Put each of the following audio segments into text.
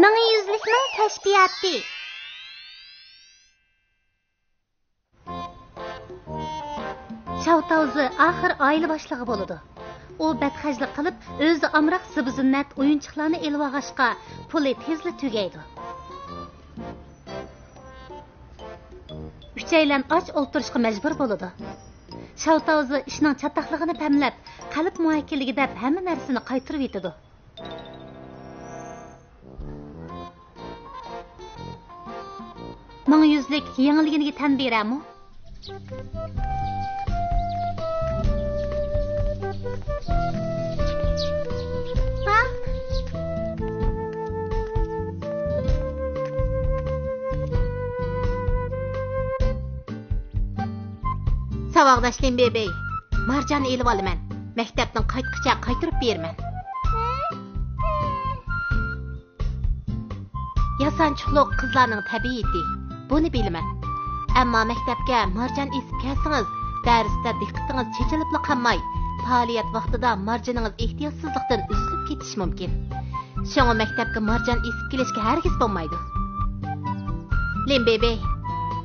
Ming yüzlükning kashfiyoti. Şavtavzi axir oila boshlig'i bo'ladi. U badxajlik qilib, o'zi amroq zibizinnat o'yinchiqlarni elib olg'ashqa, puli tezli tugaydi. Uchaylan och o'ltirishga majbur bo'ladi. Şavtavzi ishning chataqligini pamlab, qalb muakkilligi deb hamma narsani qaytirib yetadi. Ming yüzlik yangiliginiga tan beramo? Ha? Savaqdashlim bebey. Marjonni elib olaman. Maktabdan qaytqicha qaytirib berman. Yasanchiqliq qizlarning tabiati. Buni bilaman. Ammo maktabga marjon esib kelsangiz, darsda diqqatingiz chechilibli qolmay, faoliyat vaqtida marjoningiz ehtiyotsizlikdan uzilib ketishi mumkin. Shunga maktabga marjon esib kelishga hargiz bo'lmaydi. Limbebe,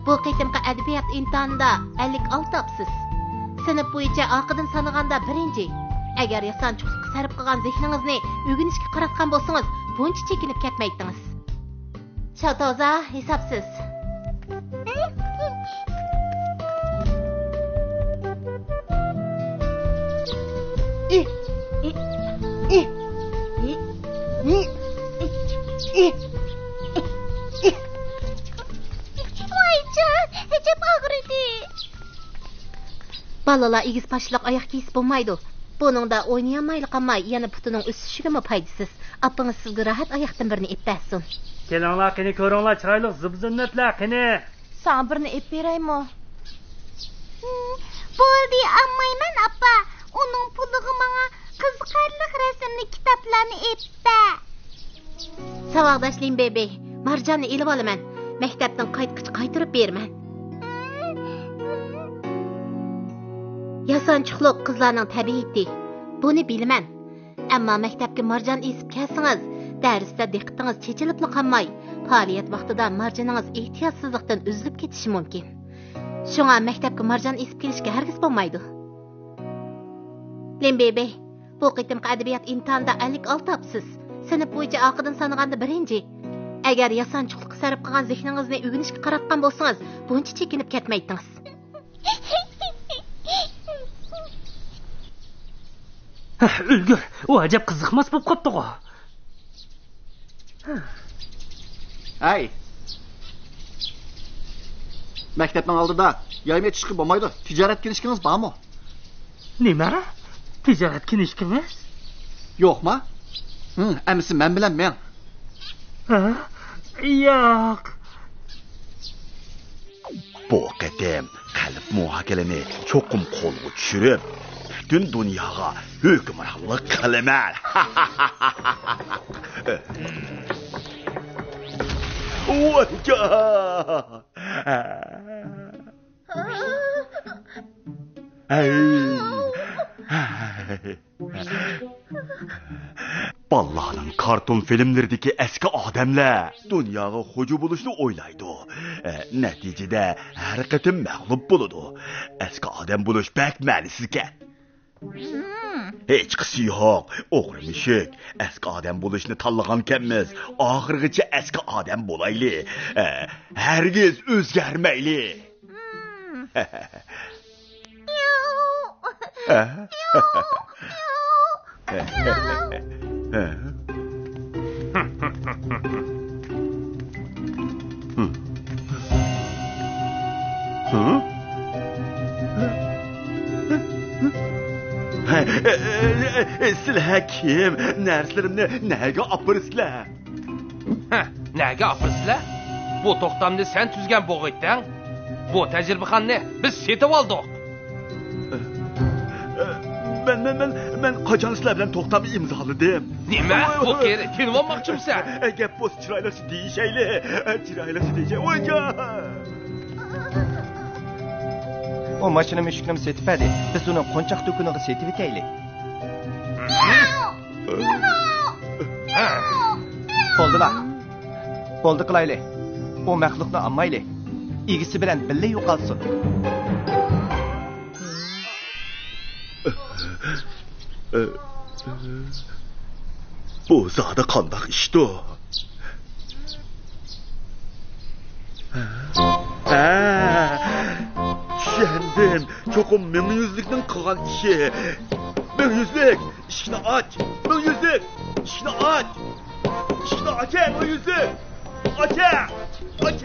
bu qitimqi adabiyot imtihonida 56 topsiz. Sinf bo'yicha oqidan sanaganda birinchi. Agar yasanchiqlikqa sarf qilgan zehningizni o'rganishga qaratgan bo'lsangiz, buncha chekinib ketmaydingiz. Şavtavza hesapsız. Vaycan, hecep ağrıdı. Balalar igiz başlıq ayak kesip olmaydı. Bunun da oynayamaylı qamay, yana putunun üstüşüge mi paydısız? Apınız sizge rahat ayaktan birini ipbəhsin. Kelinglar, qani ko'ringlar, chiroyli zibzinnatlar, qani. Sana birini ip beraymi? Bo'ldi, ammayman apa. Onun puligi menga qiziqarli rasmli kitoblarni ipba. Savaqdashlim bebey, marjonni elib olaman. Maktabdan qaytqich qaytirib berman. Yasanchiqliq qizlarning tabiati. Buni bilaman. Ammo maktabga marjon esib kelsangiz, darsda diqqatingiz chechilibli qolmay, faoliyat vaqtida marjoningiz ehtiyotsizlikdan uzilib ketishi mumkin. Shunga maktabga marjon esib kelishga hargiz bo'lmaydi. Limbebe, bu qitimqi adabiyot imtihonida 56 topsiz. Sinf bo'yicha oqidan sanaganda birinchi. Agar yasanchiqlikqa sarf qilgan zehningizni o'rganishga qaratgan bo'lsangiz, buncha chekinib ketmaydingiz. Ulgur, u ajab qiziqmas bo'lib qopdi-ku. Ay. Maktabning oldida yayma chiqib bo'lmaydi. Tijorat kinishkimiz bormi? Nima? Tijorat kinishkimiz? Yo'qmi? Amisi men bilan men. Ha? Yo'q. Bu qitim qalb muhokalini cho'qim qo'lga tushirib, butun dunyoga hukmronlik qilaman. Ballarning karton filmlerdeki eski odamlar dunyoga xo'ja bo'lishni o'ylaydi. Natijada har qatim mag'lub bo'ladi. Eski odam bo'lish bak ma'nisiz ekan. Hech qisi yo'q, o'g'ri mushuk. Eski odam bo'lishni tanlagankanmiz. Oxirgacha eski odam bo'layli. Hargiz o'zgarmayli. Sizlar kim? Narslarimni nega opirsizlar? Nega opirsizlar? Bu to'xtamni sen tuzgan bo'g'itdan. Bu tajribaxonni biz setib oldik. Ben qachon sizlar bilan to'xtamni imzoladim? Nima? Bu kerak. Kelib olmoqchimsan? Gap bo'z chiroyli deyishayli. Chiroyli deyishay. O'yga. O mashina mushukni setib edi. Biz uni qonchaq to'kuniga setib etaylik. Bo'ldi-la. Bo'ldi qilayli. O maxluqni olmayli. Egisi bilan birga yo'qolsin. Bu zada qandaq ishdi. Tushundim. Cho'qim ming yuzlikning qilgan ishi. Ming yuzlik, ishni och. Ming yuzlik, ishni och. Ishni och, ming yuzlik. Och. Och.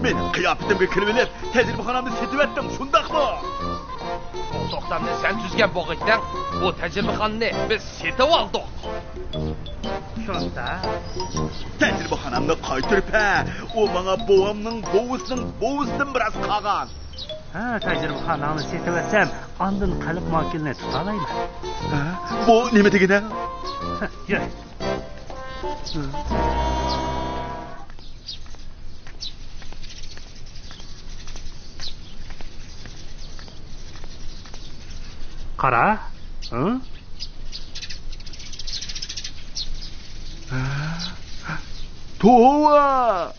Men qiyofatimga kirib olib, tajribaxonamni setib etdim, shundaqmi? Bu to'xtamni sen tuzgan bo'g'itdan bu tajribaxonni biz setib oldik. Shunda Tajribaxonamni qaytirib ha, u menga bovamning bovisidan biroz qolgan. ha, tajribaxonani setavetsam, ondan qalb makilni tuta olayman. Ha? Bu nima degani? Yur. Qara. Tova!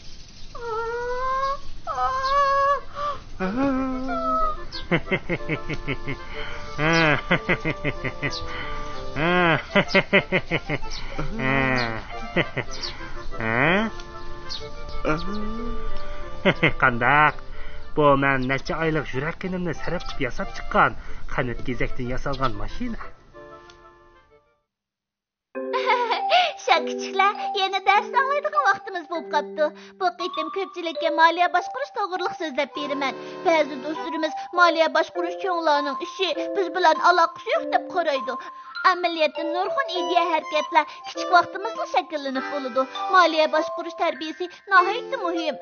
Qandaq? Bu men necha oylik yurakkinimni sarf qilib yasab chiqqan qanot gezakdan yasalgan mashina. Kichiklar, yana dars anglaydigan vaqtimiz bo'lib qopti. Bu qitim ko'pchilikka moliya boshqarish to'g'riliq so'zlab beraman. Ba'zi do'stlarimiz moliya boshqarish cho'nglarning ishi biz bilan aloqasi yo'q deb qaraydi. Amaliyotda nurg'un ideya harakatlar kichik vaqtimizda shakllanib bo'ladi. Moliya boshqarish tarbiyasi nihoyatda muhim.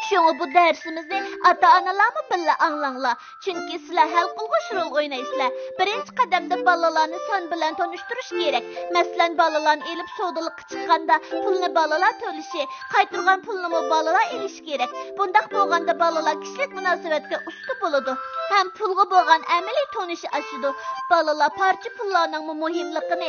Shunga bu darsimizni ota-onalarni birga anglanglar. Chunki sizlar hal qilg'uch rol o'ynaysizlar. Birinchi qadamda bolalarni son bilan tanishtirish kerak. Masalan, bolalarni elib savdolikqa chiqqanda pulni bolalar to'lishi, qaytirgan pulni bolalar elish kerak. Bundaq bo'lganda bolalar kishilik munosabatga usta bo'ladi. Ham pulga bo'lgan amaliy tonishi oshadi. Bolalar parcha pullarning muhimligini,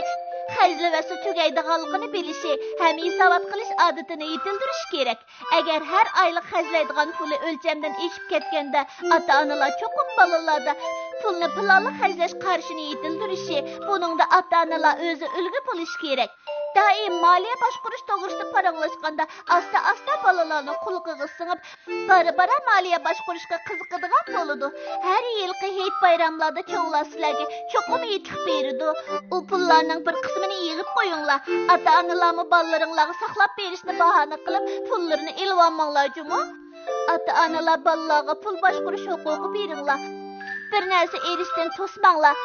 xarjlavasi tugaydiganligini bilishi, ham hisobot qilish odatini yetildirish kerak. Agar har oylik xarjlaydigan puli o'lchamdan eshib ketganda, ota-onalar cho'qim bolalarda pulni planli xarjlash qarishini yetildirishi, buningda ota-onalar o'zi ulgu bo'lishi kerak. Doim moliya boshqarish to'g'risida paranglashganda asta-asta bolalarni qulqiga singib, bara-bara moliya boshqarishga qiziqadigan bo'ladi. Har yilgi hayit bayramlarda cho'nglar sizlarga cho'qim yetkib beradi. U pullarning bir qismini yig'ib qo'yinglar. Ota-onalarni bolalaringlarga saqlab berishni bahona qilib, pullarini elib olmanglar jumu. Ota-onalar bolalarga pul boshqarish huquqi beringlar. Bir narsa erishdan to'smanglar.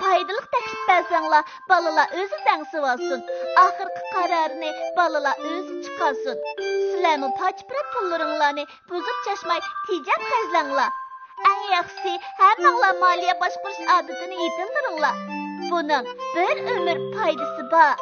Foydali taklif bersanglar, bolalar o'zi dangsib olsin. Oxirgi qarorni bolalar o'zi chiqarsin. Sizlarmi pochpirat pullaringlarni buzib chashmay tejab xarjlanglar. Eng yaxshisi, hammanglar moliya boshqarish odatini yetildiringlar. Buning bir umr foydasi bor.